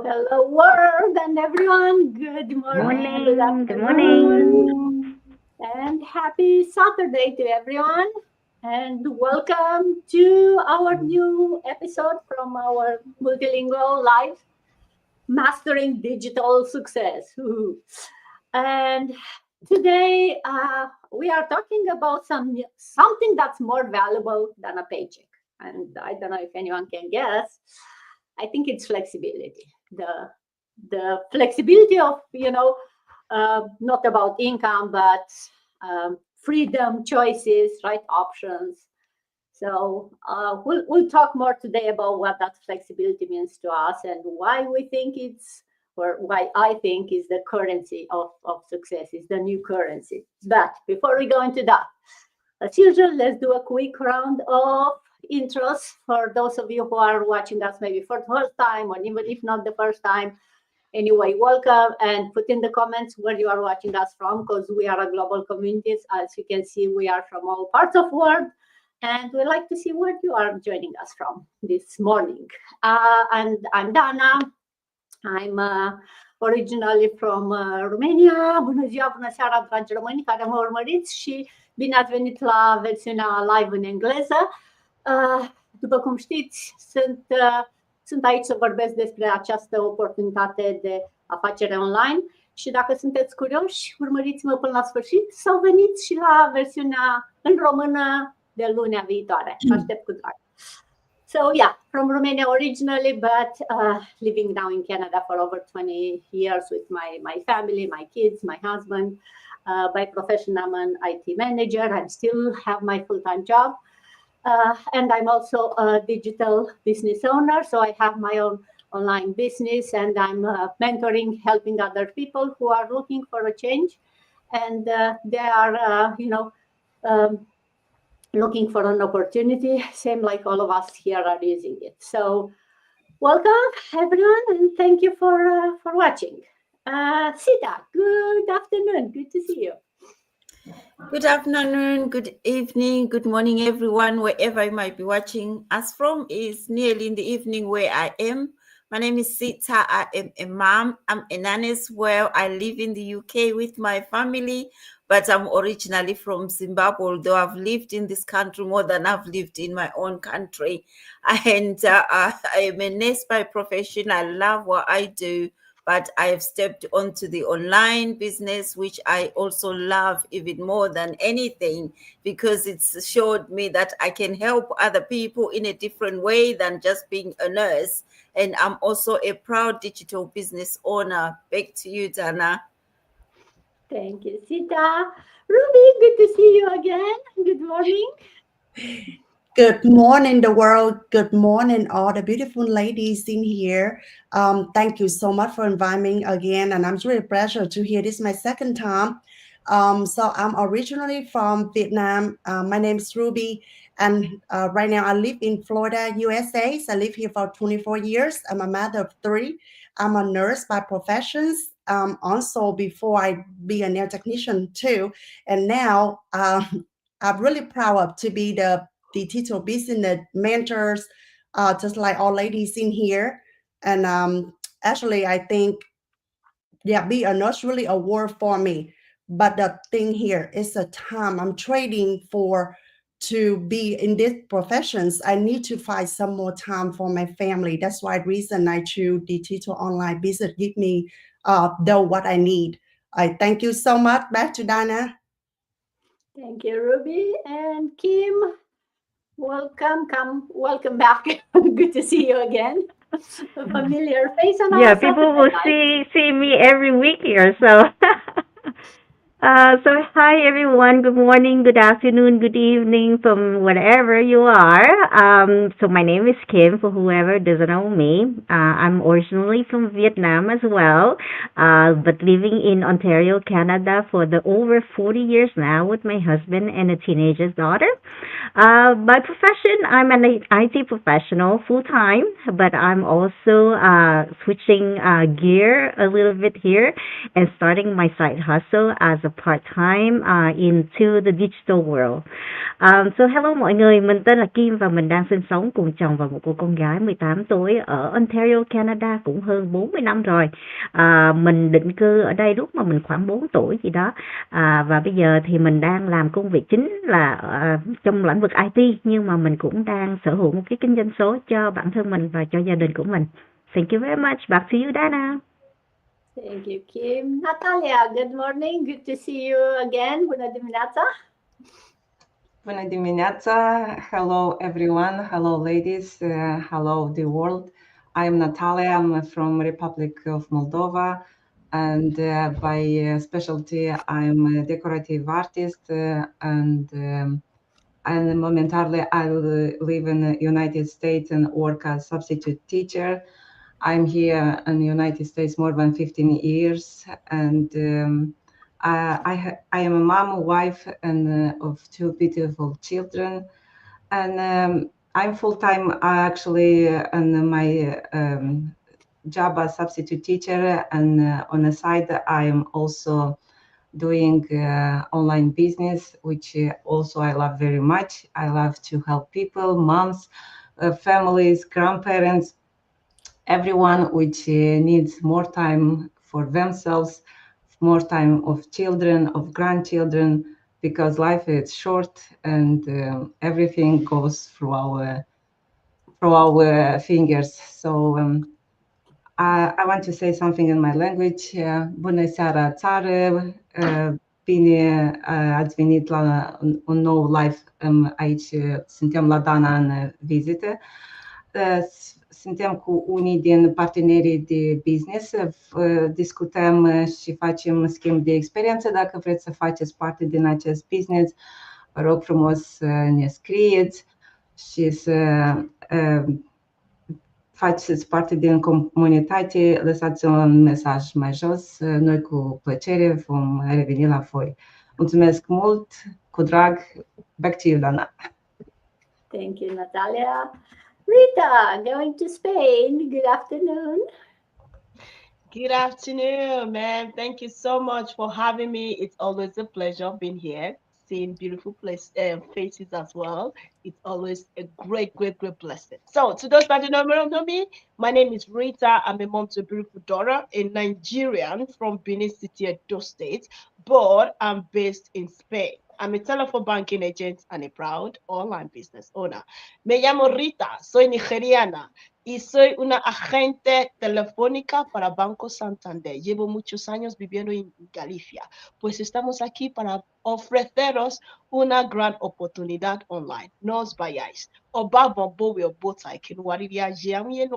Hello, world and everyone. Good morning, good Morning. Good afternoon, morning. and happy Saturday to everyone. And welcome to our new episode from our multilingual live mastering digital success. Woohoo. And today we are talking about something that's more valuable than a paycheck. And I don't know if anyone can guess. I think it's flexibility. The flexibility of not about income but freedom, choices, right options. So we'll talk more today about what that flexibility means to us and why we think it's or why I think is the currency of success, is the new currency. But before we go into that, as usual, let's do a quick round of intros for those of you who are watching us maybe for the first time, or even if not the first time. Anyway, welcome, and put in the comments where you are watching us from, because we are a global community. As you can see, we are from all parts of the world, and we like to see where you are joining us from this morning. And I'm Dana. I'm originally from Romania. Bună ziua, bună seara, dragi români care mă urmăriți și bine ați venit la versiunea live în engleză. După cum știți, sunt aici să vorbesc despre această oportunitate de afacere online și dacă sunteți curioși, urmăriți-mă până la sfârșit sau veniți și la versiunea în română de lunea viitoare. Aștept cu drag. So yeah, from Romania originally, but living now in Canada for over 20 years with my family, my kids, my husband. By profession, I'm an IT manager. I still have my full-time job. And I'm also a digital business owner. So I have my own online business, and I'm mentoring, helping other people who are looking for a change. And they are, looking for an opportunity, same like all of us here are using it. So welcome everyone, and thank you for watching. Sita, good afternoon, good to see you. Good afternoon, good evening, good morning, everyone, wherever you might be watching us from. It's nearly in the evening where I am. My name is Sita. I am a mom. I'm a nanny as well. I live in the UK with my family, but I'm originally from Zimbabwe, although I've lived in this country more than I've lived in my own country. And I am a nurse by profession. I love what I do, but I have stepped onto the online business, which I also love even more than anything, because it's showed me that I can help other people in a different way than just being a nurse. And I'm also a proud digital business owner. Back to you, Dana. Thank you, Sita. Ruby, good to see you again. Good morning. Good morning, the world. Good morning, all the beautiful ladies in here. Thank you so much for inviting me again, and I'm really a pleasure to hear. This is my second time. So I'm originally from Vietnam. My name is Ruby, and right now I live in Florida, USA. So I live here for 24 years. I'm a mother of three. I'm a nurse by professions. Also, before I be a nail technician too, and now I'm really proud to be the digital business mentors, just like all ladies in here. And actually, I think, yeah, be a nurse really a word for me. But the thing here is the time I'm trading for to be in these professions. I need to find some more time for my family. That's why reason I choose digital online business. Give me what I need. I thank you so much. Back to Dana. Thank you, Ruby. And Kim, welcome back. Good to see you again. A familiar face on Yeah, our people Saturday will night. see me every week here. So, so hi everyone. Good morning, good afternoon, good evening from wherever you are. So my name is Kim. For whoever doesn't know me, I'm originally from Vietnam as well, but living in Ontario, Canada for the over 40 years now with my husband and a teenager's daughter. By profession, I'm an IT professional full time, but I'm also switching gear a little bit here and starting my side hustle as a part time into the digital world. So hello mọi người, mình tên là Kim và mình đang sinh sống cùng chồng và một cô con gái 18 tuổi ở Ontario, Canada cũng hơn 40 năm rồi. Mình định cư ở đây lúc mà mình khoảng 4 tuổi gì đó. Và bây giờ thì mình đang làm công việc chính là trong lĩnh vực IT, nhưng mà mình cũng đang sở hữu một cái kinh doanh số cho bản thân mình và cho gia đình của mình. Thank you very much. Back to you, Dana. Thank you, Kim. Natalia, good morning. Good to see you again. Bună dimineața. Bună dimineața. Hello, everyone. Hello, ladies. Hello, the world. I'm Natalia. I'm from Republic of Moldova. And by specialty, I'm a decorative artist. And momentarily, I live in the United States and work as substitute teacher. I'm here in the United States more than 15 years. And I am a mom, a wife, and of two beautiful children. And I'm full-time actually in my job as substitute teacher. And on the side, I'm also doing online business, which also I love very much. I love to help people, moms, families, grandparents, everyone which needs more time for themselves, more time of children, of grandchildren, because life is short and everything goes through our fingers. So I want to say something in my language. Bună seara, țară! Bine ați venit la un nou live aici. Suntem la Dana în vizită. Suntem cu unii din partenerii de business, discutăm și facem schimb de experiență. Dacă vreți să faceți parte din acest business, vă rog frumos să ne scrieți și să faceți parte din comunitate, lăsați un mesaj mai jos. Noi cu plăcere vom reveni la voi. Mulțumesc mult, cu drag. Back to you, Dana. Thank you, Natalia. Rita, going to Spain. Good afternoon. Good afternoon, man. Thank you so much for having me. It's always a pleasure being here, seeing beautiful faces as well. It's always a great blessing. So, to those that don't know me, my name is Rita. I'm a mom to a beautiful daughter, a Nigerian from Benin City, Edo State, but I'm based in Spain. I'm a telephone banking agent and a proud online business owner. Me llamo Rita, soy nigeriana y soy una agente telefónica para Banco Santander. Llevo muchos años viviendo en Galicia, pues estamos aquí para ofreceros una gran oportunidad online. No os vayáis. Ọba bọ̀bọ̀ wẹ̀ bọ́tà ìkíni wà rírí ayé àwọn yẹn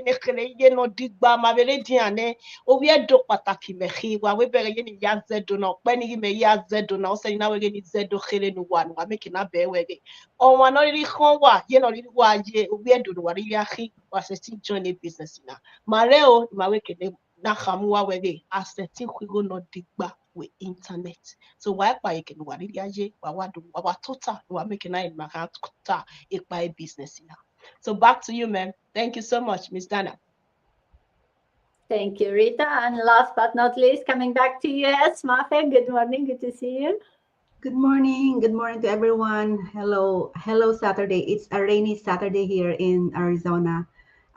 nìkẹlẹ̀ yẹn náà dìgbà máa bẹ̀rẹ̀ díẹ̀ ní owó ẹ̀dọ̀ pàtàkì mẹ́kì wà wẹ́ bẹ̀rẹ̀ yẹn ní yá zẹ́dọ̀ náà pẹ́ ní yìí mẹ́ yá zẹ́dọ̀ náà ọ̀sẹ̀ yìí náà wẹ́rẹ́ ní zẹ́dọ̀ kéré ní wà níwà mẹ́kì náà bẹ́ẹ̀ wẹ́rẹ́ ọ̀wọ́n náà rírí kán wà yẹn náà rírí wà ayé owó ẹ̀dọ̀ wà rírí ayé wà sẹ́ sí join a business náà màrẹ́ o ìmàwé kẹ̀lẹ́ náà kàmú wà wẹ́rẹ́ àṣẹ tí kúrò náà dìgbà with internet. So why buy can wari yaje wa total wa make na in maka total it buy business now. So back to you, ma'am. Thank you so much, Miss Dana. Thank you, Rita. And last but not least, coming back to US, Mafe, good morning. Good to see you. Good morning. Good morning to everyone. Hello Saturday. It's a rainy Saturday here in Arizona.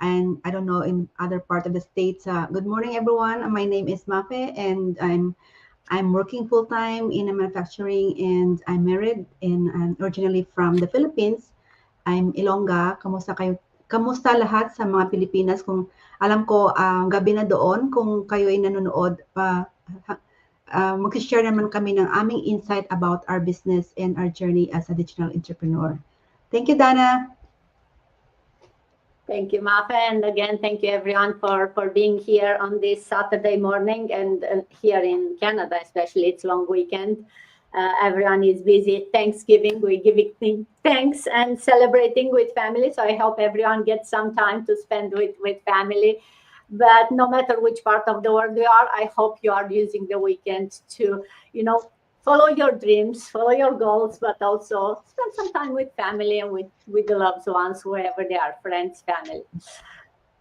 And I don't know in other part of the states. Good morning, everyone. My name is Mafe and I'm working full-time in a manufacturing and I'm married and I'm originally from the Philippines. I'm Ilongga. Kamusta kayo? Kamusta lahat sa mga Pilipinas? Kung alam ko, gabi na doon, kung kayo ay nanonood, mag-share naman kami ng aming insight about our business and our journey as a digital entrepreneur. Thank you, Dana. Thank you, Mafe. And again, thank you everyone for being here on this Saturday morning and here in Canada, especially it's long weekend. Everyone is busy. Thanksgiving, we're giving thanks and celebrating with family. So I hope everyone gets some time to spend with family. But no matter which part of the world you are, I hope you are using the weekend to, follow your dreams, follow your goals, but also spend some time with family and with the loved ones, wherever they are, friends, family.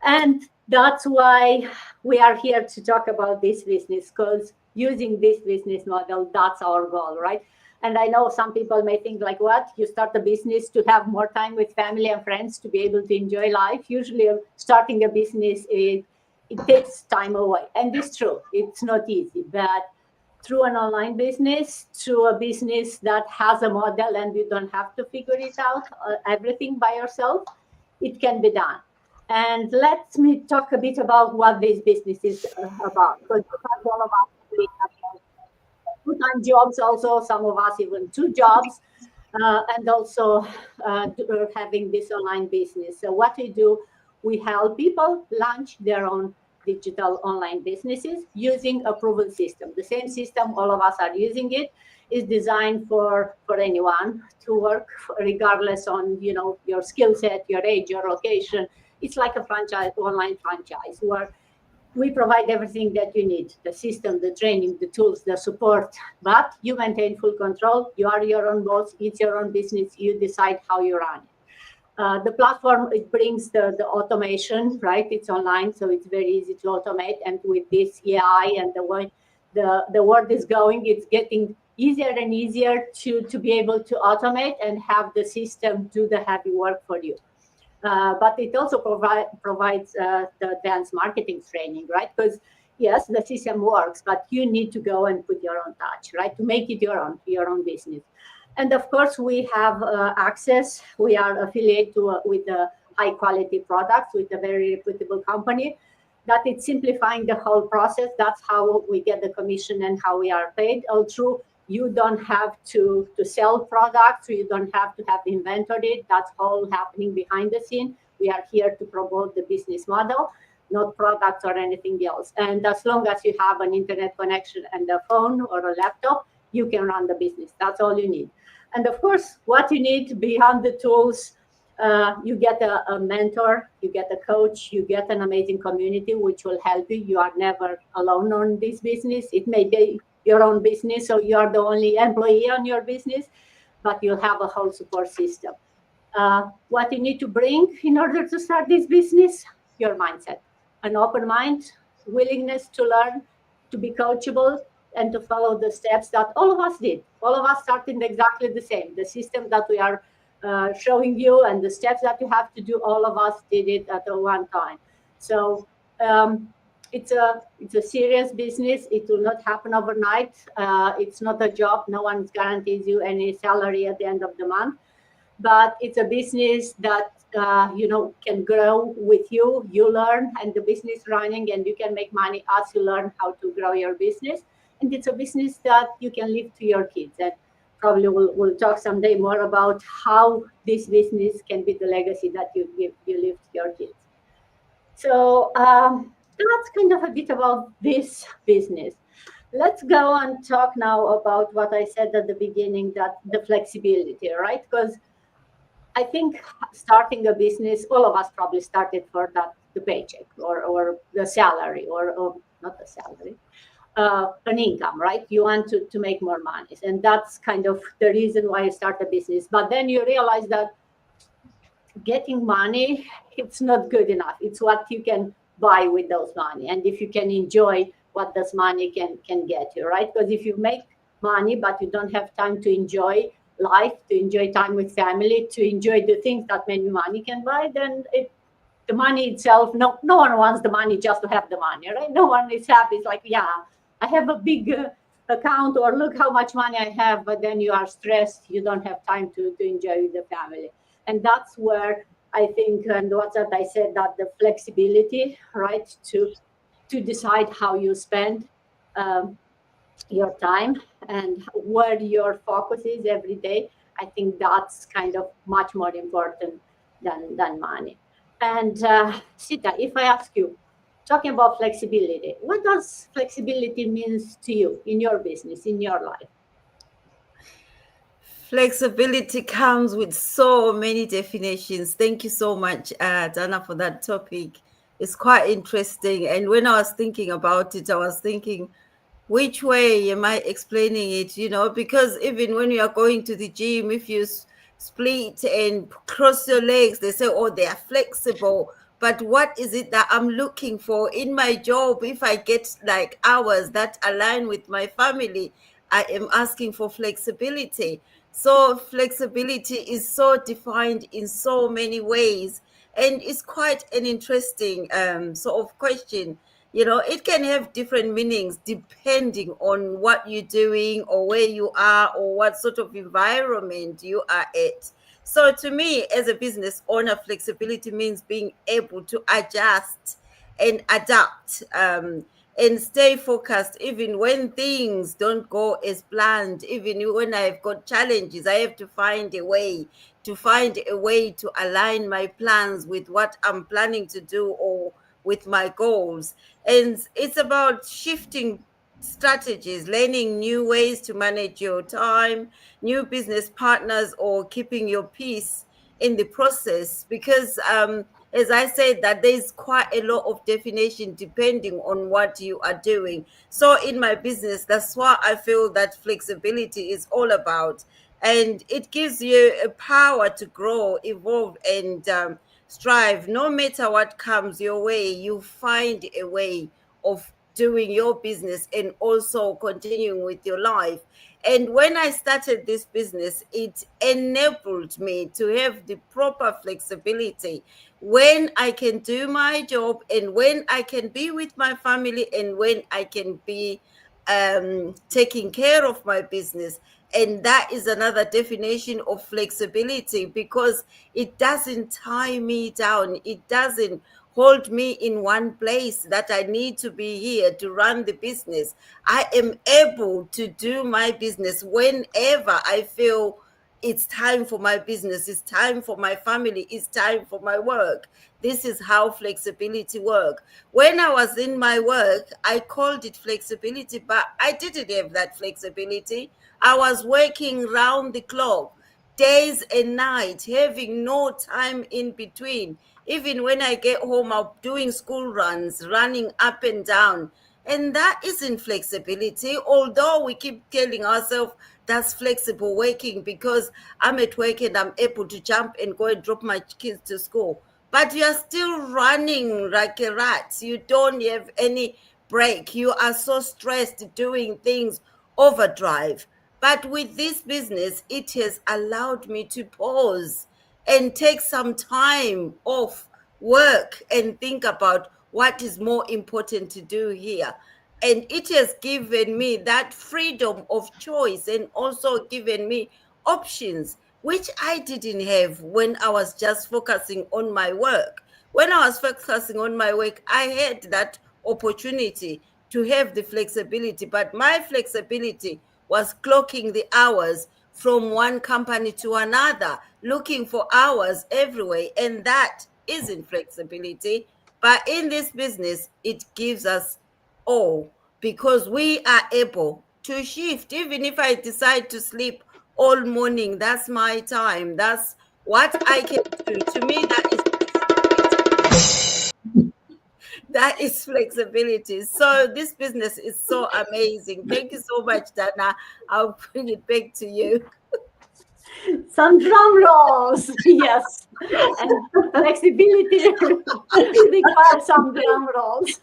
And that's why we are here to talk about this business, because using this business model, that's our goal, right? And I know some people may think like, what, you start a business to have more time with family and friends, to be able to enjoy life? Usually starting a business, it takes time away, and it's true, it's not easy. But through an online business, through a business that has a model and you don't have to figure it out everything by yourself, it can be done. And let me talk a bit about what this business is about, because all of us we have full-time jobs, also some of us even two jobs, and also having this online business. So what we do, we help people launch their own digital online businesses using a proven system. The same system all of us are using it is designed for anyone to work, regardless on your skill set, your age, your location. It's like a franchise, online franchise, where we provide everything that you need: the system, the training, the tools, the support. But you maintain full control. You are your own boss. It's your own business. You decide how you run it. The platform, it brings the automation, right? It's online, so it's very easy to automate. And with this AI and the way the world is going, it's getting easier and easier to be able to automate and have the system do the heavy work for you. But it also provides the advanced marketing training, right? Because yes, the system works, but you need to go and put your own touch, right, to make it your own business. And of course, we have access. We are affiliated with the high quality products with a very reputable company. That it's simplifying the whole process. That's how we get the commission and how we are paid. All through, you don't have to sell products, you don't have to have inventory. That's all happening behind the scene. We are here to promote the business model, not products or anything else. And as long as you have an internet connection and a phone or a laptop, you can run the business. That's all you need. And of course, what you need beyond the tools, you get a mentor, you get a coach, you get an amazing community which will help you. You are never alone on this business. It may be your own business, so you are the only employee on your business, but you'll have a whole support system. What you need to bring in order to start this business? Your mindset, an open mind, willingness to learn, to be coachable, and to follow the steps that all of us did. All of us started exactly the same. The system that we are showing you and the steps that you have to do, all of us did it at one time. So it's a serious business. It will not happen overnight. It's not a job. No one guarantees you any salary at the end of the month. But it's a business that can grow with you. You learn, and the business running, and you can make money as you learn how to grow your business. And it's a business that you can leave to your kids. And probably we'll talk someday more about how this business can be the legacy that you leave to your kids. So that's kind of a bit about this business. Let's go and talk now about what I said at the beginning, that the flexibility, right? Because I think starting a business, all of us probably started for that, the paycheck or the salary or not the salary, an income, right? You want to make more money. And that's kind of the reason why you start a business. But then you realize that getting money, it's not good enough. It's what you can buy with those money, and if you can enjoy what this money can get you, right? Because if you make money but you don't have time to enjoy life, to enjoy time with family, to enjoy the things that maybe money can buy, then the money itself, no one wants the money just to have the money, right? No one is happy. It's like, yeah, I have a big account, or look how much money I have, but then you are stressed, you don't have time to enjoy with the family. And that's where I think, and what's that I said, that the flexibility, right, to decide how you spend your time and where your focus is every day. I think that's kind of much more important than money. And Sita, if I ask you, talking about flexibility, what does flexibility means to you in your business, in your life? Flexibility comes with so many definitions. Thank you so much, Dana, for that topic. It's quite interesting. And when I was thinking about it, I was thinking Which way am I explaining it? Because even when you are going to the gym, if you split and cross your legs, they say, oh, they are flexible. But what is it that I'm looking for in my job? If I get like hours that align with my family, I am asking for flexibility. So flexibility is so defined in so many ways, and it's quite an interesting sort of question. It can have different meanings depending on what you're doing or where you are or what sort of environment you are at. So to me, as a business owner, flexibility means being able to adjust and adapt, and stay focused even when things don't go as planned. Even when I've got challenges, I have to find a way to align my plans with what I'm planning to do or with my goals. And it's about shifting strategies, learning new ways to manage your time, new business partners, or keeping your peace in the process. Because as I said, that there's quite a lot of definition depending on what you are doing. So in my business, that's what I feel that flexibility is all about. And it gives you a power to grow, evolve, and strive. No matter what comes your way, you find a way of doing your business and also continuing with your life. And when I started this business, it enabled me to have the proper flexibility when I can do my job and when I can be with my family and when I can be taking care of my business. And that is another definition of flexibility, because it doesn't tie me down. It doesn't hold me in one place that I need to be here to run the business. I am able to do my business whenever I feel it's time for my business, it's time for my family, it's time for my work. This is how flexibility work. When I was in my work, I called it flexibility, but I didn't have that flexibility. I was working round the clock, days and nights, having no time in between. Even when I get home, I'm doing school runs, running up and down. And that isn't flexibility, although we keep telling ourselves that's flexible working because I'm at work and I'm able to jump and go and drop my kids to school. But you're still running like a rat. You don't have any break. You are so stressed doing things overdrive. But with this business, it has allowed me to pause and take some time off work and think about what is more important to do here. And it has given me that freedom of choice and also given me options, which I didn't have when I was just focusing on my work. When I was focusing on my work, I had that opportunity to have the flexibility, but my flexibility was clocking the hours from one company to another, looking for hours everywhere. And that isn't flexibility. But in this business, it gives us all, because we are able to shift. Even if I decide to sleep all morning, that's my time. That's what I can do. To me, that is that is flexibility. So this business is so amazing. Thank you so much, Dana. I'll bring it back to you. Some drum rolls, yes, and flexibility requires some drum rolls.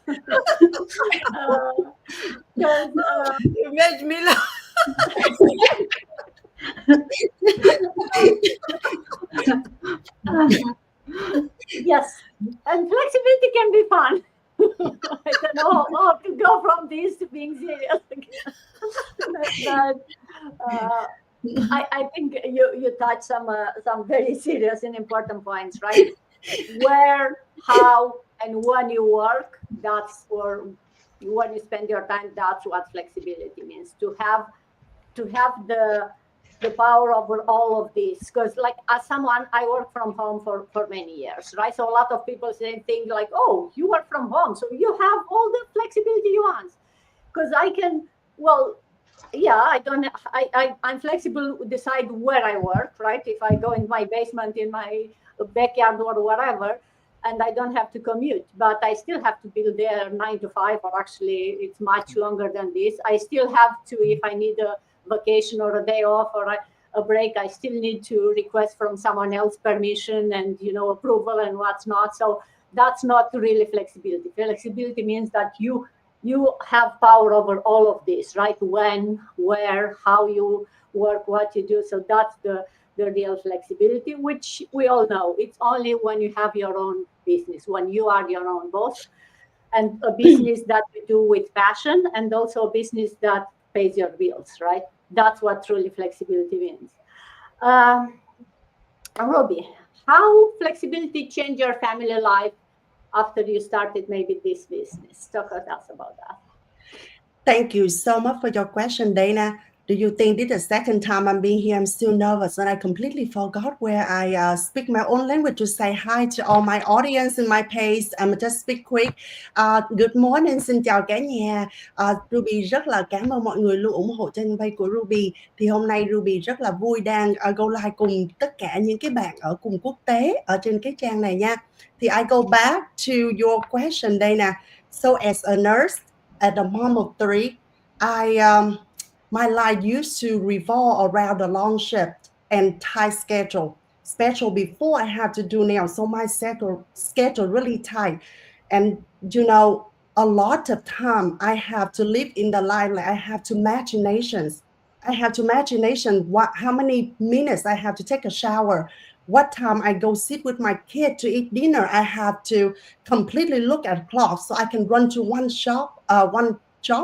Because You made me laugh. yes, and flexibility can be fun. I don't know how to go from this to being serious. But I think you touched some very serious and important points, right? Where, how, and when you work, that's for when you spend your time. That's what flexibility means. To have the power over all of this, because like as someone, I work from home for many years, right? So a lot of people say things like, oh, you work from home, so you have all the flexibility you want. Because I can, well, yeah, I don't, I'm flexible, decide where I work, right? If I go in my basement, in my backyard or whatever, and I don't have to commute, but I still have to be there 9 to 5, or actually it's much longer than this. I still have to, if I need a vacation or a day off or a break, I still need to request from someone else permission and approval and what's not. So that's not really flexibility. Flexibility means that you have power over all of this, right? When, where, how you work, what you do. So that's the real flexibility, which we all know. It's only when you have your own business, when you are your own boss, and a business that you do with passion, and also a business that pays your bills, right? That's what truly flexibility means. Um, Ruby, how flexibility changed your family life after you started maybe this business? Talk to us about that. Thank you so much for your question, Dana. Do you think this is the second time I'm being here? I'm still nervous and I completely forgot where I speak my own language to say hi to all my audience in my page. I'm just speak quick. Good morning, xin chào cả nhà. Ruby rất là cảm ơn mọi người luôn ủng hộ trên page của Ruby. Thì hôm nay Ruby rất là vui đang go live cùng tất cả những cái bạn ở cùng quốc tế ở trên cái trang này nha. Thì I go back to your question, Dana. So as a nurse, at the mom of three, my life used to revolve around the long shift and tight schedule, especially before I had to do nails. So my schedule really tight, and a lot of time I have to live in the life. Like I have to imaginations. I have to imagination how many minutes I have to take a shower, what time I go sit with my kid to eat dinner. I have to completely look at clock so I can run to one job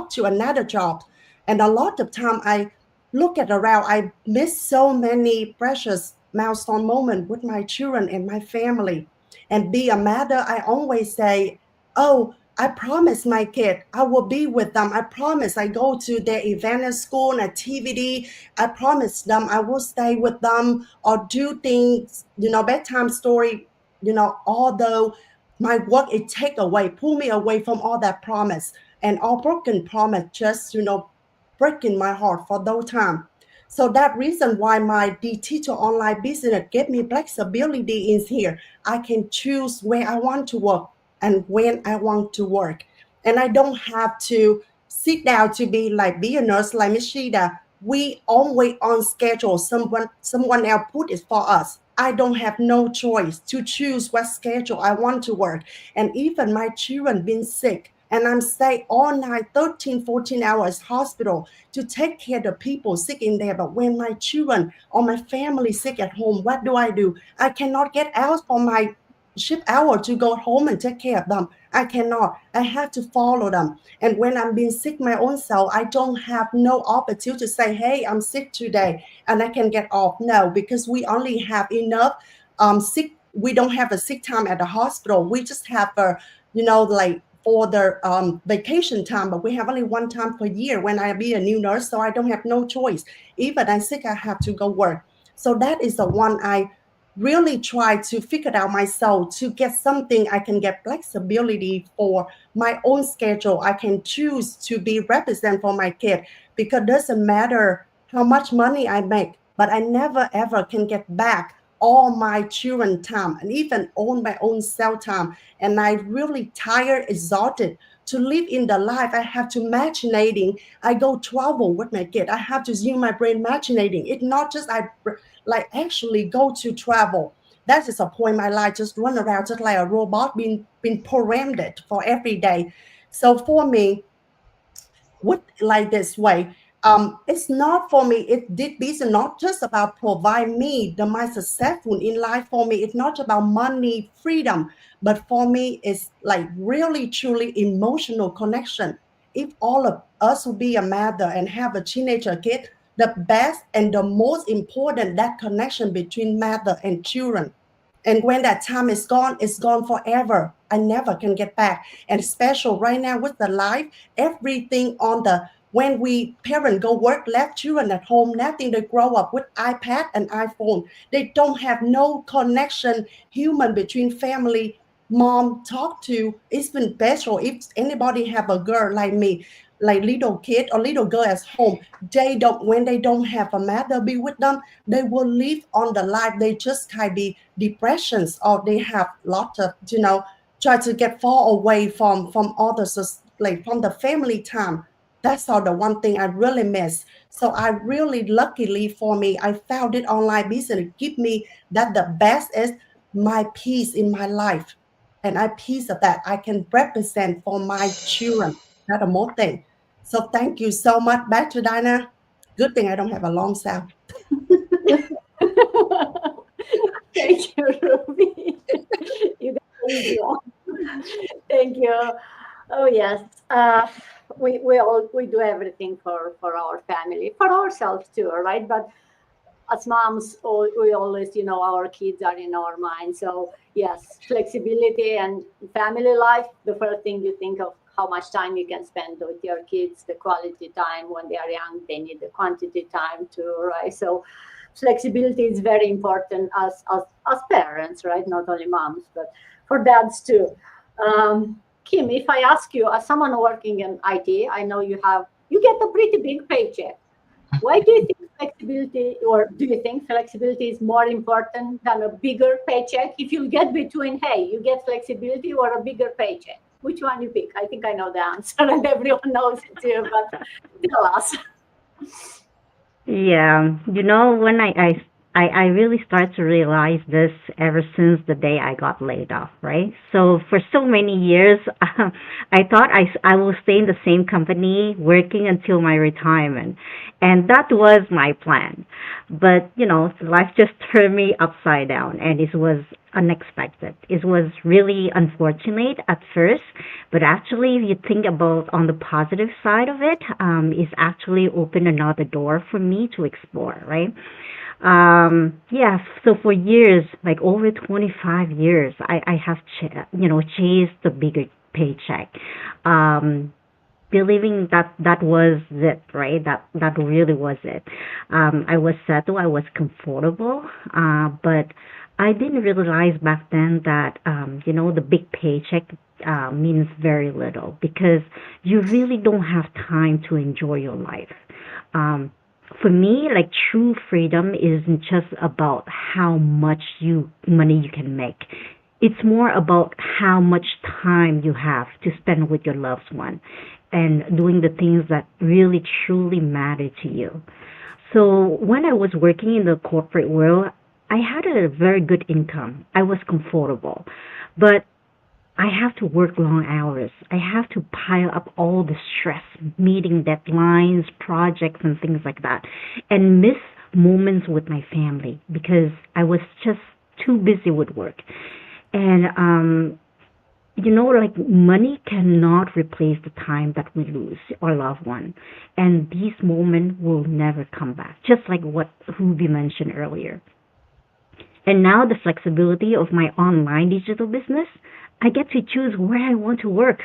to another job. And a lot of time I look at around, I miss so many precious milestone moments with my children and my family. And be a mother, I always say, oh, I promise my kid I will be with them. I promise I go to their event at school, activity. I promise them I will stay with them or do things, bedtime story, although my work it take away, pull me away from all that promise and all broken promise just, breaking my heart for those time. So that reason why my digital online business gave me flexibility is here. I can choose where I want to work and when I want to work. And I don't have to sit down to be a nurse like Miss Shida. We always on schedule. Someone else put it for us. I don't have no choice to choose what schedule I want to work. And even my children been sick and I'm stay all night 13 14 hours hospital to take care of the people sick in there. But when my children or my family sick at home, what do? I cannot get out for my shift hour to go home and take care of them. I cannot. I have to follow them. And when I'm being sick my own self, I don't have no opportunity to say, hey, I'm sick today and I can get off. No, because we only have enough sick. We don't have a sick time at the hospital. We just have a, like for the vacation time, but we have only one time per year when I be a new nurse. So I don't have no choice. Even I'm sick, I have to go work. So that is the one I really try to figure out myself to get something I can get flexibility for my own schedule. I can choose to be represent for my kid because it doesn't matter how much money I make, but I never ever can get back all my children time and even own my own self time. And I really tired, exhausted to live in the life. I have to imaginating. I go travel with my kid. I have to use my brain imaginating. It's not just I like actually go to travel. That is a point in my life. Just run around just like a robot, being programmed for every day. So for me, with like this way, it's not for me. It did business not just about provide me the my successful in life. For me, it's not about money, freedom, but for me, it's like really truly emotional connection. If all of us will be a mother and have a teenager kid, the best and the most important that connection between mother and children. And when that time is gone, it's gone forever. I never can get back. And special right now with the life, everything on the when we parent go work, left children at home, nothing. They grow up with iPad and iPhone. They don't have no connection human between family. Mom talk to. It's been special if anybody have a girl like me. like little kid or little girl at home, they don't, when they don't have a mother be with them, they will live on the life, they just kind of be depressions, or they have lot of, try to get far away from others, like from the family time. That's all the one thing I really miss. So I really, luckily for me, I found it online business give me that the best is my peace in my life, and I piece of that I can represent for my children. That's a more thing. So thank you so much. Back to Dinah. Good thing I don't have a long sound. Thank you, Ruby. You got the easy one. Thank you. Oh yes, we do everything for our family, for ourselves too, right? But as moms, we always, our kids are in our mind. So yes, flexibility and family life. The first thing you think of how much time you can spend with your kids, the quality time when they are young. They need the quantity time too, right? So flexibility is very important as parents, right? Not only moms, but for dads too. Kim, if I ask you, as someone working in IT, I know you get a pretty big paycheck. Why do you think flexibility, or do you think flexibility is more important than a bigger paycheck? If you get between, hey, you get flexibility or a bigger paycheck, which one you pick? I think I know the answer, and everyone knows it too. But tell us. Yeah, when I really start to realize this ever since the day I got laid off, right? So for so many years, I thought I will stay in the same company working until my retirement. And that was my plan. But, life just turned me upside down, and it was unexpected. It was really unfortunate at first, but actually, if you think about on the positive side of it, it's actually opened another door for me to explore, right? Yeah, so for years, like over 25 years, I have, chased the bigger paycheck. Um, Believing that that was it, right? That really was it. I was settled, I was comfortable, but I didn't realize back then that the big paycheck means very little because you really don't have time to enjoy your life. Um, for me, like true freedom isn't just about how much you money you can make. It's more about how much time you have to spend with your loved one and doing the things that really truly matter to you. So when I was working in the corporate world, I had a very good income. I was comfortable. But I have to work long hours. I have to pile up all the stress, meeting deadlines, projects, and things like that, and miss moments with my family because I was just too busy with work. And like money cannot replace the time that we lose our loved one, and these moments will never come back. Just like what Ruby mentioned earlier. And now the flexibility of my online digital business, I get to choose where I want to work,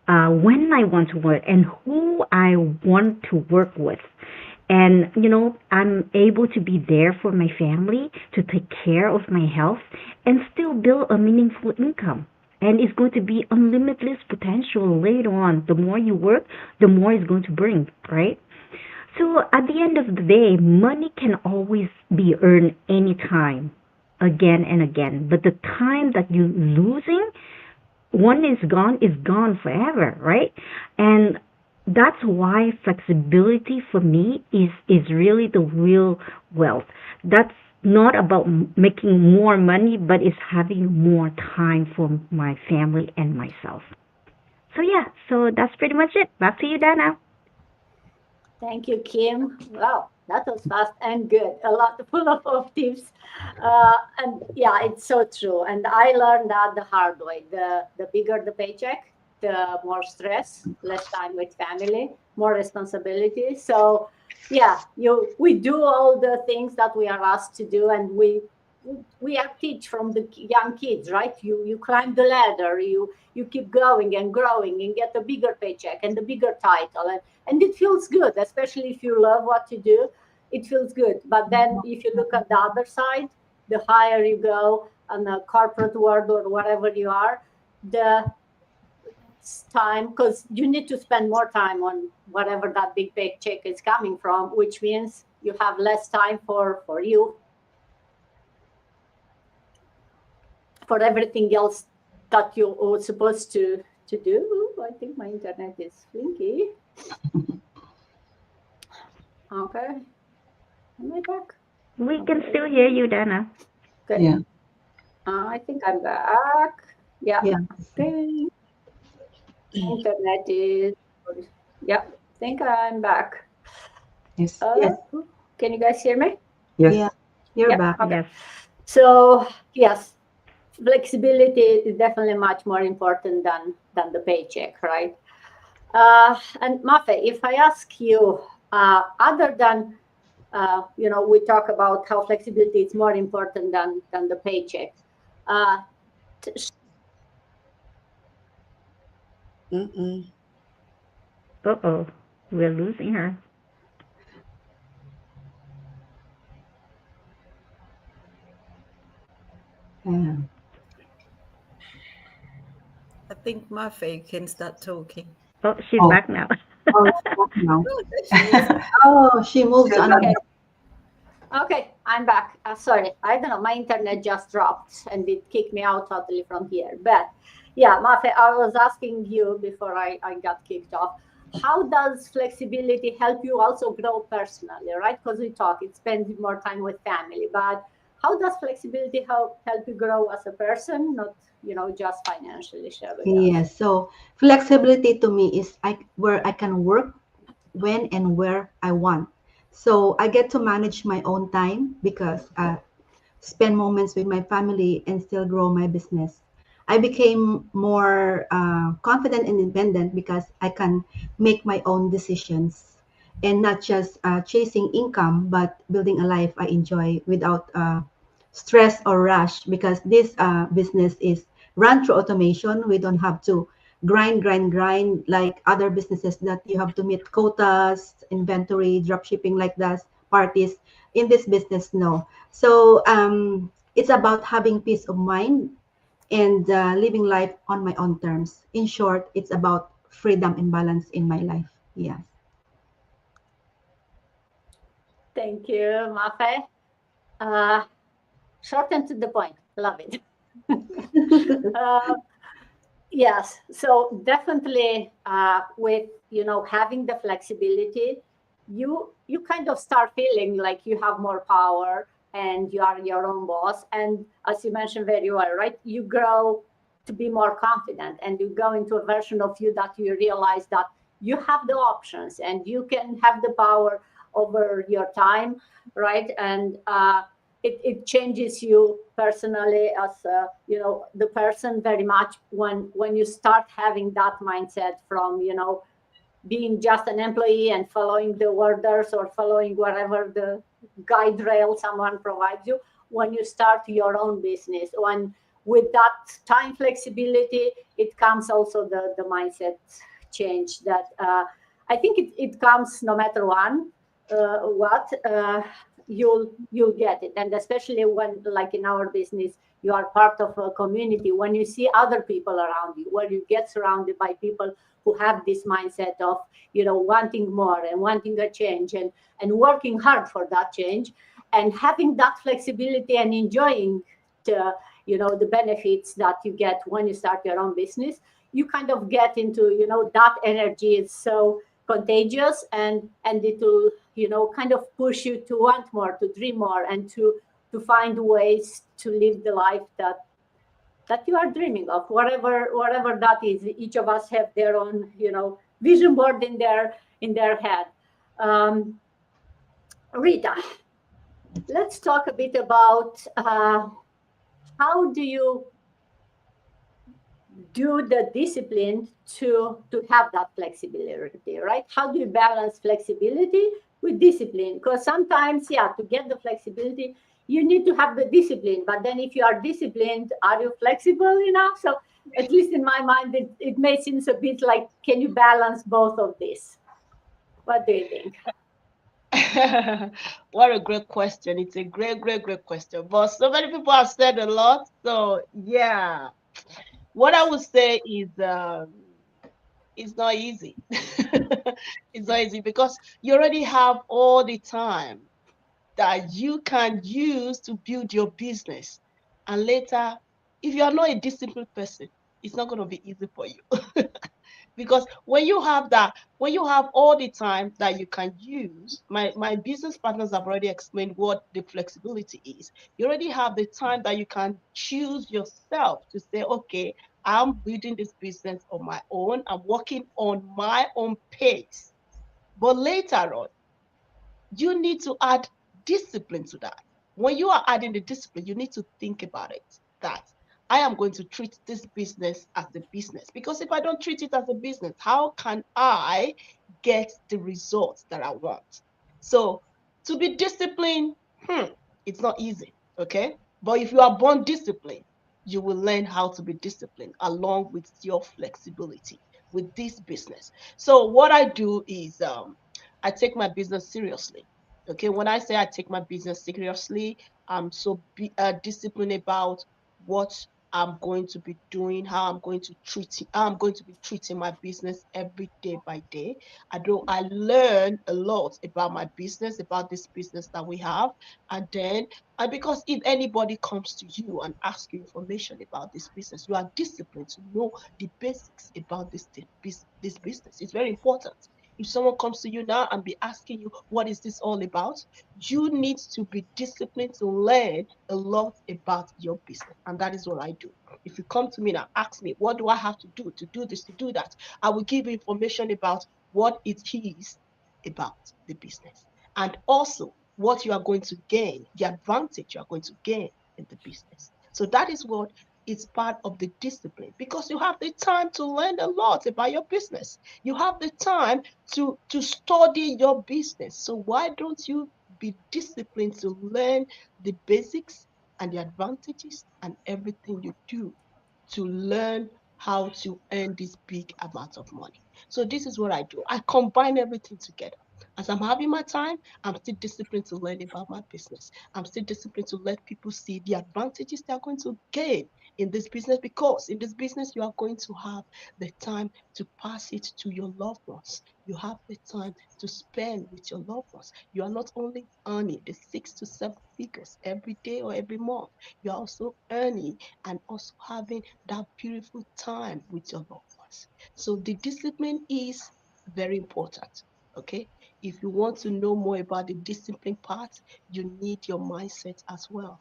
when I want to work, and who I want to work with. And, I'm able to be there for my family, to take care of my health, and still build a meaningful income. And it's going to be unlimited potential later on. The more you work, the more it's going to bring, right? So at the end of the day, money can always be earned anytime, again and again. But the time that you're losing, one is gone forever, right? And that's why flexibility for me is really the real wealth. That's not about making more money, but it's having more time for my family and myself. So yeah, so that's pretty much it. Back to you, Dana. Thank you, Kim. Wow, that was fast and good. A lot full of tips. And yeah, it's so true. And I learned that the hard way. The bigger the paycheck, the more stress, less time with family, more responsibility. So yeah, we do all the things that we are asked to do, and we are teach from the young kids, right? You climb the ladder, you keep going and growing and get a bigger paycheck and the bigger title, and it feels good, especially if you love what you do. It feels good. But then if you look at the other side, the higher you go on the corporate world or whatever you are, the less time because you need to spend more time on whatever that big paycheck is coming from, which means you have less time for you, for everything else that you were supposed to do. I think my internet is flinky. Okay. Am I back? We can still hear you, Dana. Okay. Yeah. I think I'm back. Yeah. Yeah. Okay. Internet is. Yeah. Think I'm back. Yes. Yes. Can you guys hear me? Yes. Yeah. You're Yeah. back. Okay. Yes. So yes, flexibility is definitely much more important than the paycheck, right? And Mafe, if I ask you, other than we talk about how flexibility is more important than the paycheck. Uh, Mm-mm. Uh-oh. We're losing her. Yeah. I think Mafe can start talking. Oh, she's Oh. back now. Oh, it's back now. Oh, there she is. Oh, she moves on. okay, okay, I'm back. Sorry, I don't know. My internet just dropped and it kicked me out totally from here. But yeah, Mafe, I was asking you before I got kicked off. How does flexibility help you also grow personally, right? Because we talk, it spends more time with family. But how does flexibility help you grow as a person, not just financially? Share with us. Yes. So flexibility to me is where I can work when and where I want. So I get to manage my own time because spend moments with my family and still grow my business. I became more confident and independent because I can make my own decisions and not just chasing income, but building a life I enjoy without stress or rush because this business is run through automation. We don't have to grind like other businesses that you have to meet quotas, inventory, drop shipping like that, parties. In this business, no. So it's about having peace of mind and living life on my own terms. In short, it's about freedom and balance in my life. Yes. Thank you, Mafe. Uh, Short and to the point. Love it. uh, yes. So definitely, with having the flexibility, you kind of start feeling like you have more power and you are your own boss. And as you mentioned very well, right? You grow to be more confident, and you go into a version of you that you realize that you have the options and you can have the power over your time, right? And it changes you personally as the person very much when you start having that mindset from being just an employee and following the orders or following whatever the guide rail someone provides you. When you start your own business, when with that time flexibility, it comes also the mindset change that I think it comes no matter what you'll get it. And especially when, like in our business, you are part of a community, when you see other people around you, where you get surrounded by people who have this mindset of wanting more and wanting a change and working hard for that change, and having that flexibility and enjoying the the benefits that you get when you start your own business. You kind of get into that energy is so contagious, and it will kind of push you to want more, to dream more, and to find ways to live the life that you are dreaming of, whatever that is. Each of us have their own vision board in their head. um, Rita, let's talk a bit about how do you do the discipline to have that flexibility, right? How do you balance flexibility with discipline? Because sometimes, yeah, to get the flexibility, you need to have the discipline. But then if you are disciplined, are you flexible enough? So at least in my mind, it may seem a bit like, can you balance both of these? What do you think? What a great question. It's a great question. But so many people have said a lot. So, yeah, what I would say is It's not easy. It's not easy because you already have all the time that you can use to build your business. And later, if you are not a disciplined person, it's not going to be easy for you. Because when you have all the time that you can use, my business partners have already explained what the flexibility is. You already have the time that you can choose yourself to say, okay, I'm building this business on my own, I'm working on my own pace. But later on, you need to add discipline to that. When you are adding the discipline, you need to think about it that I am going to treat this business as a business. Because if I don't treat it as a business, how can I get the results that I want? So to be disciplined, it's not easy, okay? But if you are born disciplined, you will learn how to be disciplined along with your flexibility with this business. So what I do is I take my business seriously. Okay, when I say I take my business seriously, I'm so disciplined about what I'm going to be doing, how I'm going to treat it, how I'm going to be treating my business every day by day. I learn a lot about my business, about this business that we have, and then because if anybody comes to you and asks you information about this business, you are disciplined to know the basics about this business. It's very important. If someone comes to you now and be asking you, what is this all about? You need to be disciplined to learn a lot about your business. And that is what I do. If you come to me and ask me, what do I have to do this, to do that? I will give you information about what it is about the business. And also what you are going to gain, the advantage you are going to gain in the business. So that is what is part of the discipline because you have the time to learn a lot about your business. You have the time to study your business. So why don't you be disciplined to learn the basics and the advantages and everything you do to learn how to earn this big amount of money? So this is what I do. I combine everything together. As I'm having my time, I'm still disciplined to learn about my business. I'm still disciplined to let people see the advantages they're going to gain in this business because in this business, you are going to have the time to pass it to your loved ones. You have the time to spend with your loved ones. You are not only earning the 6 to 7 figures every day or every month, you are also earning and also having that beautiful time with your loved ones. So the discipline is very important. Okay. If you want to know more about the discipline part, you need your mindset as well.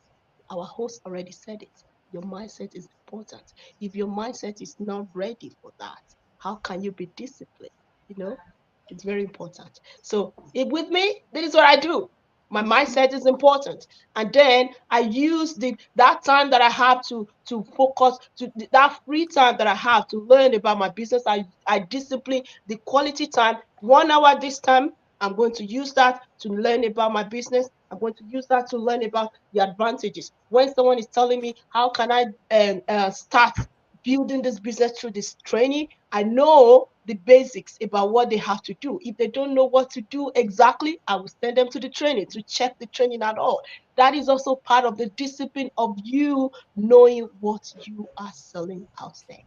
Our host already said it. Your mindset is important. If your mindset is not ready for that, how can you be disciplined? You know, it's very important. So, if with me, this is what I do. My mindset is important, and then I use the that time that I have to focus to that free time that I have to learn about my business. I discipline the quality time. 1 hour this time, I'm going to use that to learn about my business. I'm going to use that to learn about the advantages. When someone is telling me how can I start building this business through this training, I know the basics about what they have to do. If they don't know what to do exactly, I will send them to the training to check the training at all. That is also part of the discipline of you knowing what you are selling out there.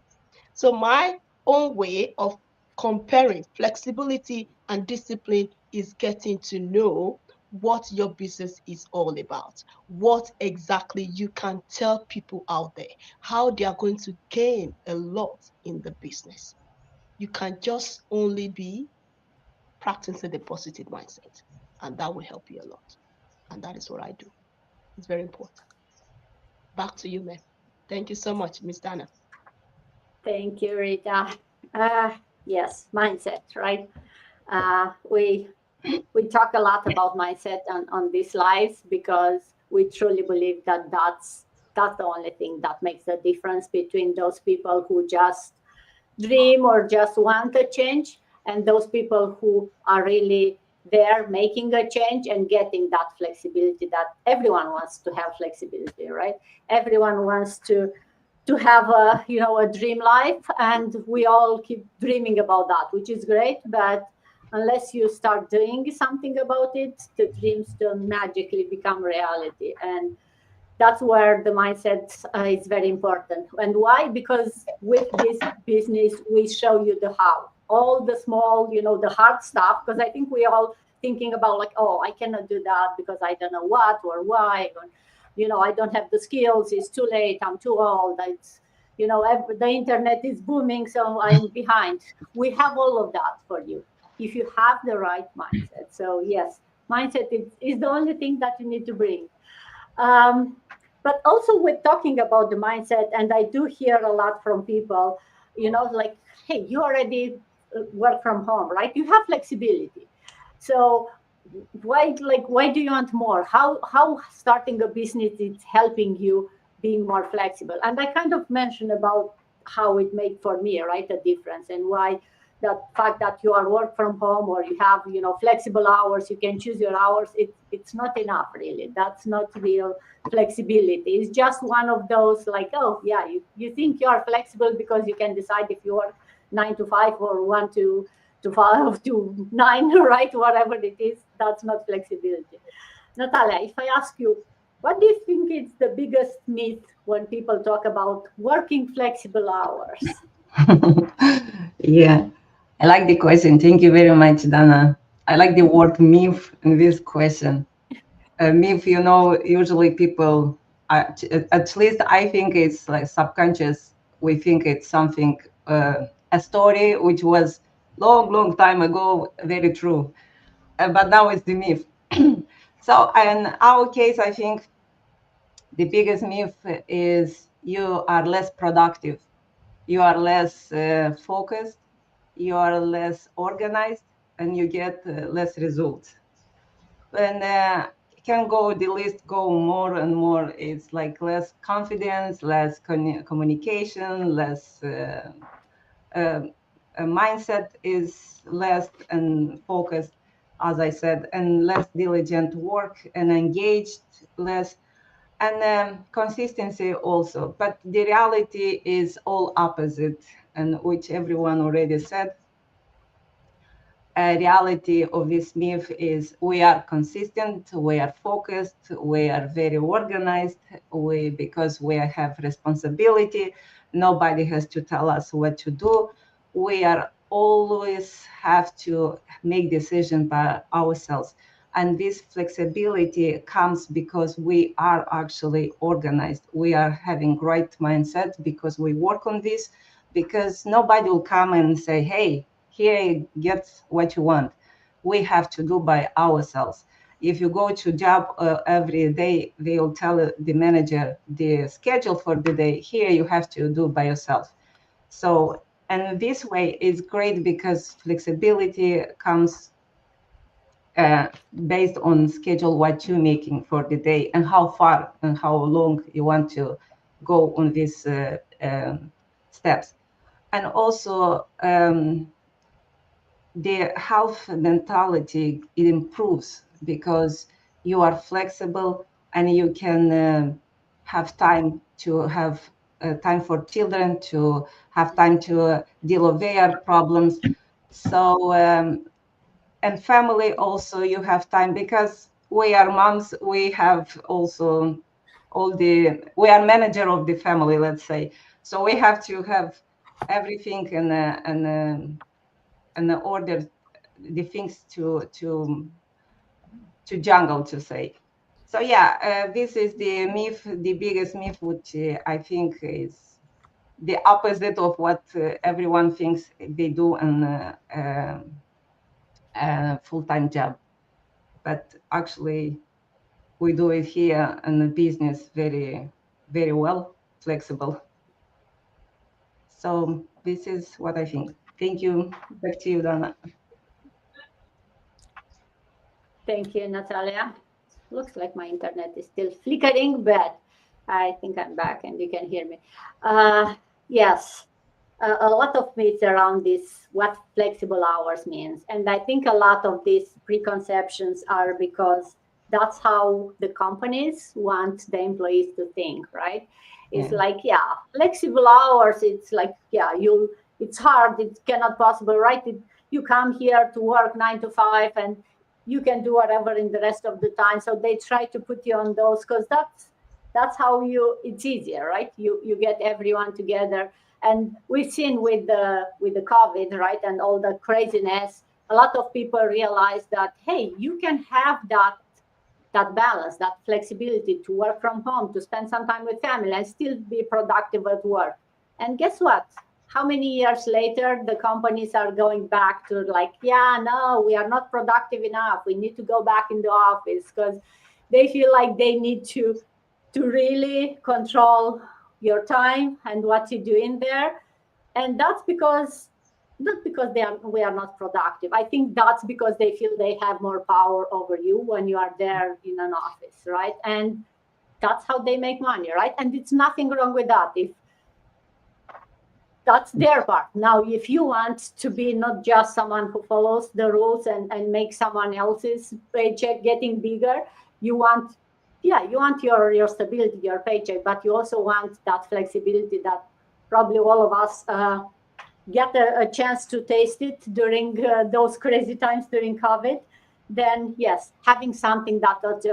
So my own way of comparing flexibility and discipline is getting to know what your business is all about, what exactly you can tell people out there, how they are going to gain a lot in the business. You can just only be practicing the positive mindset, and that will help you a lot. And that is what I do. It's very important. Back to you, ma'am. Thank you so much, Miss Dana. Thank you, Rita. Uh, yes, mindset, right? We talk a lot about mindset on these lives because we truly believe that that's the only thing that makes the difference between those people who just dream or just want a change and those people who are really there making a change and getting that flexibility that everyone wants to have flexibility, right? Everyone wants to have a a dream life, and we all keep dreaming about that, which is great, but unless you start doing something about it, the dreams don't magically become reality. And that's where the mindset is very important. And why? Because with this business we show you the how. all the small, the hard stuff, because I think we all thinking about like, oh, I cannot do that because I don't know what or why, or, I don't have the skills. It's too late. I'm too old. It's, the internet is booming, so I'm behind. We have all of that for you if you have the right mindset. So yes, mindset is the only thing that you need to bring. Um, but also with talking about the mindset, and I do hear a lot from people, like, hey, you already work from home, right? You have flexibility. So why do you want more? How starting a business is helping you being more flexible? And I kind of mentioned about how it made for me, right, a difference, and why that fact that you are work from home or you have flexible hours, you can choose your hours. It's not enough, really. That's not real flexibility. It's just one of those, like, oh yeah, you think you are flexible because you can decide if you work 9 to 5 or 1 to 5 to 9, right? Whatever it is, that's not flexibility. Natalia, if I ask you, what do you think is the biggest myth when people talk about working flexible hours? Yeah, I like the question. Thank you very much, Dana. I like the word myth in this question. Myth, usually people, at least I think it's like subconscious. We think it's something, a story which was long, long time ago, very true. But now it's the myth. So in our case, I think the biggest myth is you are less productive, you are less focused, you are less organized, and you get less results. And can go the list go more and more. It's like less confidence, less communication, less mindset is less and focused, as I said, and less diligent work and engaged less, and consistency also. But the reality is all opposite, and which everyone already said. A reality of this myth is we are consistent, we are focused, we are very organized, because we have responsibility, nobody has to tell us what to do. We are always have to make decisions by ourselves. And this flexibility comes because we are actually organized. We are having great mindset because we work on this, because nobody will come and say, hey, here you get what you want. We have to do by ourselves. If you go to job every day, they will tell the manager the schedule for the day. Here you have to do by yourself. So, and this way is great because flexibility comes based on schedule what you're making for the day and how far and how long you want to go on these steps. And also, the health mentality, it improves because you are flexible and you can have time to have time for children, to have time to deal with their problems. So and family also, you have time because we are moms, we have also we are manager of the family, let's say. So we have to have everything and order the things to jungle, to say. So yeah, this is the myth, the biggest myth, which I think is the opposite of what everyone thinks they do in a full-time job. But actually, we do it here in the business very, very well, flexible. So this is what I think. Thank you. Back to you, Dana. Thank you, Natalia. Looks like my internet is still flickering, but I think I'm back and you can hear me. Yes, a lot of myths around this, what flexible hours means. And I think a lot of these preconceptions are because that's how the companies want the employees to think, right? It's Yeah. like, yeah, flexible hours, it's like, yeah, it's hard, it cannot possible, right? You come here to work 9 to 5 and you can do whatever in the rest of the time. So they try to put you on those because that's how it's easier, right? You get everyone together. And we've seen with the COVID, right, and all the craziness, a lot of people realize that, hey, you can have that balance, that flexibility to work from home, to spend some time with family and still be productive at work. And guess what? How many years later, the companies are going back to like, yeah, no, we are not productive enough. We need to go back in the office because they feel like they need to really control your time and what you do in there. And that's because not because we are not productive. I think that's because they feel they have more power over you when you are there in an office, right? And that's how they make money, right? And it's nothing wrong with that. If that's their part. Now, if you want to be not just someone who follows the rules and make someone else's paycheck getting bigger, you want, yeah, you want your stability, your paycheck, but you also want that flexibility that probably all of us get a chance to taste it during those crazy times during COVID. Then yes, having something that is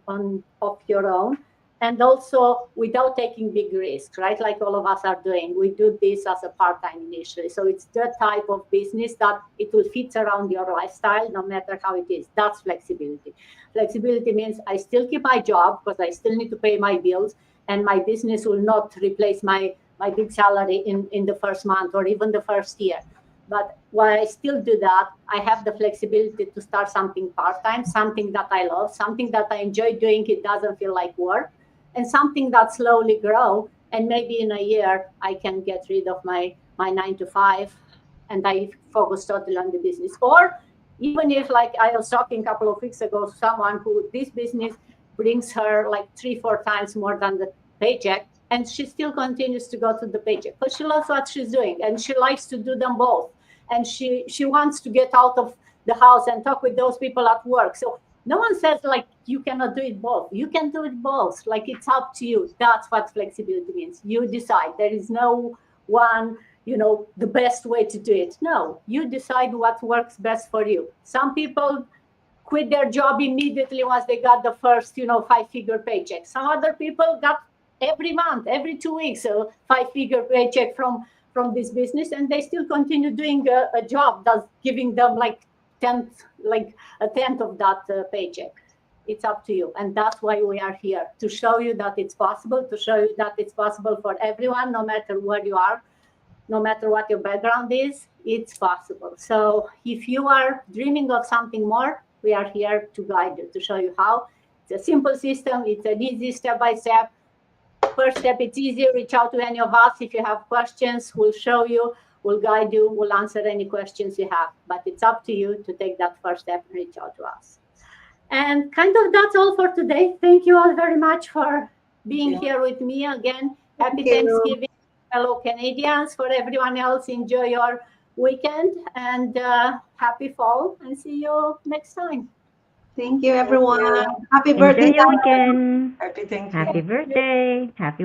on of your own, and also without taking big risks, right? Like all of us are doing. We do this as a part-time initially. So it's the type of business that it will fit around your lifestyle, no matter how it is. That's flexibility. Flexibility means I still keep my job because I still need to pay my bills, and my business will not replace my big salary in the first month or even the first year. But while I still do that, I have the flexibility to start something part-time, something that I love, something that I enjoy doing. It doesn't feel like work, and something that slowly grow. And maybe in a year, I can get rid of my 9 to 5, and I focus totally on the business. Or even if, like I was talking a couple of weeks ago, someone who this business brings her like 3 4 times more than the paycheck, and she still continues to go to the paycheck because she loves what she's doing and she likes to do them both, and she wants to get out of the house and talk with those people at work. So no one says like you cannot do it both. You can do it both. Like it's up to you. That's what flexibility means. You decide. There is no one, the best way to do it. No, you decide what works best for you. Some people quit their job immediately once they got the first, 5-figure paycheck. Some other people got every month, every 2 weeks, a 5-figure paycheck from this business, and they still continue doing a job that's giving them like a tenth of that paycheck. It's up to you, and that's why we are here, to show you that it's possible, to show you that it's possible for everyone, no matter where you are, no matter what your background is. It's possible. So if you are dreaming of something more, we are here to guide you, to show you how. It's a simple system. It's an easy step-by-step. First step, it's easy. Reach out to any of us. If you have questions, we'll show you, we'll guide you, we'll answer any questions you have. But it's up to you to take that first step and reach out to us. And kind of that's all for today. Thank you all very much for being here with me again. Happy Thanksgiving, fellow Canadians. For everyone else, enjoy your weekend, and happy fall, and see you next time. Thank you, everyone. Happy Enjoy birthday, your Sarah. weekend. Happy Thanksgiving. Happy birthday. Happy